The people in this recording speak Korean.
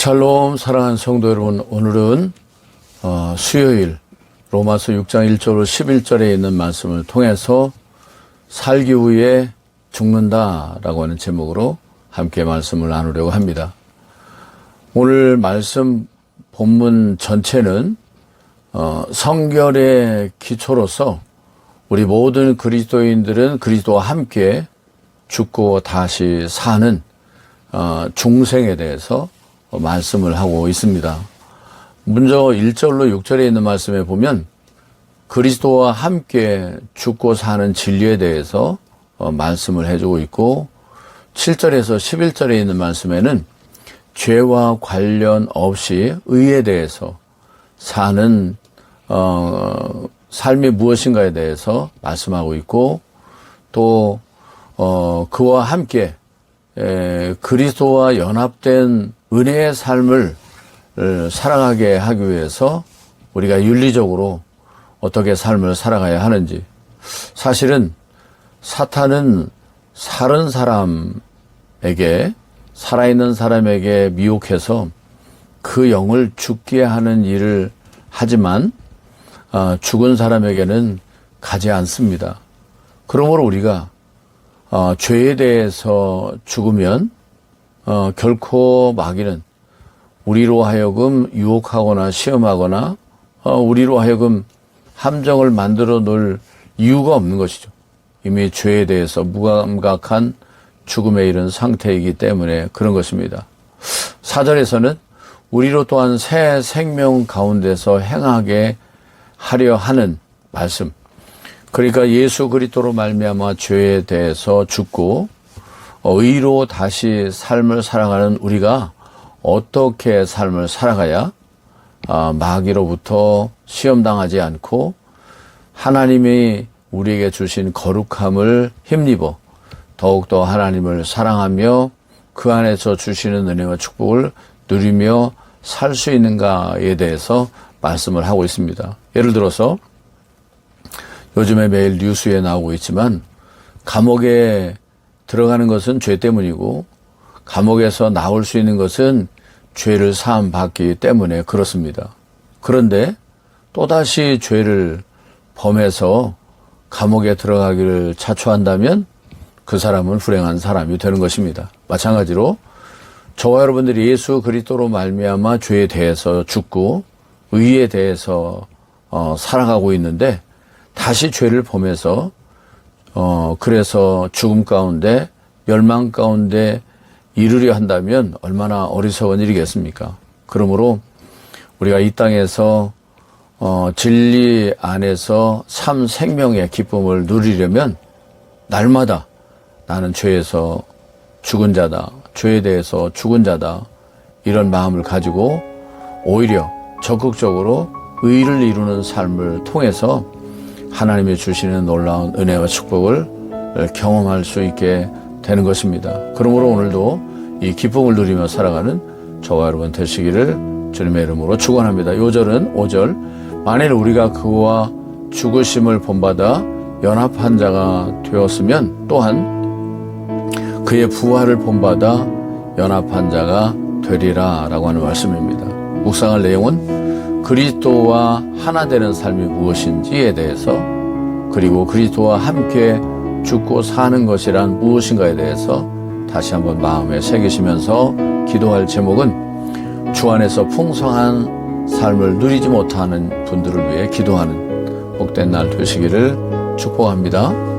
샬롬 사랑하는 성도 여러분, 오늘은 수요일 로마서 6장 1절로 11절에 있는 말씀을 통해서 살기 위해 죽는다라고 하는 제목으로 함께 말씀을 나누려고 합니다. 오늘 말씀 본문 전체는 성결의 기초로서 우리 모든 그리스도인들은 그리스도와 함께 죽고 다시 사는 중생에 대해서 말씀을 하고 있습니다. 먼저 1절로 6절에 있는 말씀에 보면 그리스도와 함께 죽고 사는 진리에 대해서 말씀을 해주고 있고, 7절에서 11절에 있는 말씀에는 죄와 관련 없이 의에 대해서 사는 삶이 무엇인가에 대해서 말씀하고 있고, 또 그와 함께 그리스도와 연합된 은혜의 삶을 살아가게 하기 위해서 우리가 윤리적으로 어떻게 삶을 살아가야 하는지. 사실은 사탄은 살아있는 사람에게 미혹해서 그 영을 죽게 하는 일을 하지만 죽은 사람에게는 가지 않습니다. 그러므로 우리가 죄에 대해서 죽으면 결코 마귀는 우리로 하여금 유혹하거나 시험하거나 우리로 하여금 함정을 만들어 놓을 이유가 없는 것이죠. 이미 죄에 대해서 무감각한 죽음에 이른 상태이기 때문에 그런 것입니다. 4절에서는 우리로 또한 새 생명 가운데서 행하게 하려 하는 말씀. 그러니까 예수 그리스도로 말미암아 죄에 대해서 죽고 의로 다시 삶을 살아가는 우리가 어떻게 삶을 살아가야 마귀로부터 시험당하지 않고 하나님이 우리에게 주신 거룩함을 힘입어 더욱더 하나님을 사랑하며 그 안에서 주시는 은혜와 축복을 누리며 살 수 있는가에 대해서 말씀을 하고 있습니다. 예를 들어서 요즘에 매일 뉴스에 나오고 있지만 감옥에 들어가는 것은 죄 때문이고 감옥에서 나올 수 있는 것은 죄를 사함 받기 때문에 그렇습니다. 그런데 또다시 죄를 범해서 감옥에 들어가기를 자초한다면 그 사람은 불행한 사람이 되는 것입니다. 마찬가지로 저와 여러분들이 예수 그리스도로 말미암아 죄에 대해서 죽고 의에 대해서 살아가고 있는데 다시 죄를 범해서 그래서 죽음 가운데 멸망 가운데 이르려 한다면 얼마나 어리석은 일이겠습니까? 그러므로 우리가 이 땅에서 진리 안에서 참 생명의 기쁨을 누리려면 날마다 나는 죄에서 죽은 자다, 죄에 대해서 죽은 자다, 이런 마음을 가지고 오히려 적극적으로 의를 이루는 삶을 통해서 하나님이 주시는 놀라운 은혜와 축복을 경험할 수 있게 되는 것입니다. 그러므로 오늘도 이 기쁨을 누리며 살아가는 저와 여러분 되시기를 주님의 이름으로 축원합니다. 요절은 5절, 만일 우리가 그와 죽으심을 본받아 연합한 자가 되었으면 또한 그의 부활을 본받아 연합한 자가 되리라 라고 하는 말씀입니다. 묵상할 내용은 그리스도와 하나 되는 삶이 무엇인지에 대해서, 그리고 그리스도와 함께 죽고 사는 것이란 무엇인가에 대해서 다시 한번 마음에 새기시면서 기도할 제목은 주 안에서 풍성한 삶을 누리지 못하는 분들을 위해 기도하는 복된 날 되시기를 축복합니다.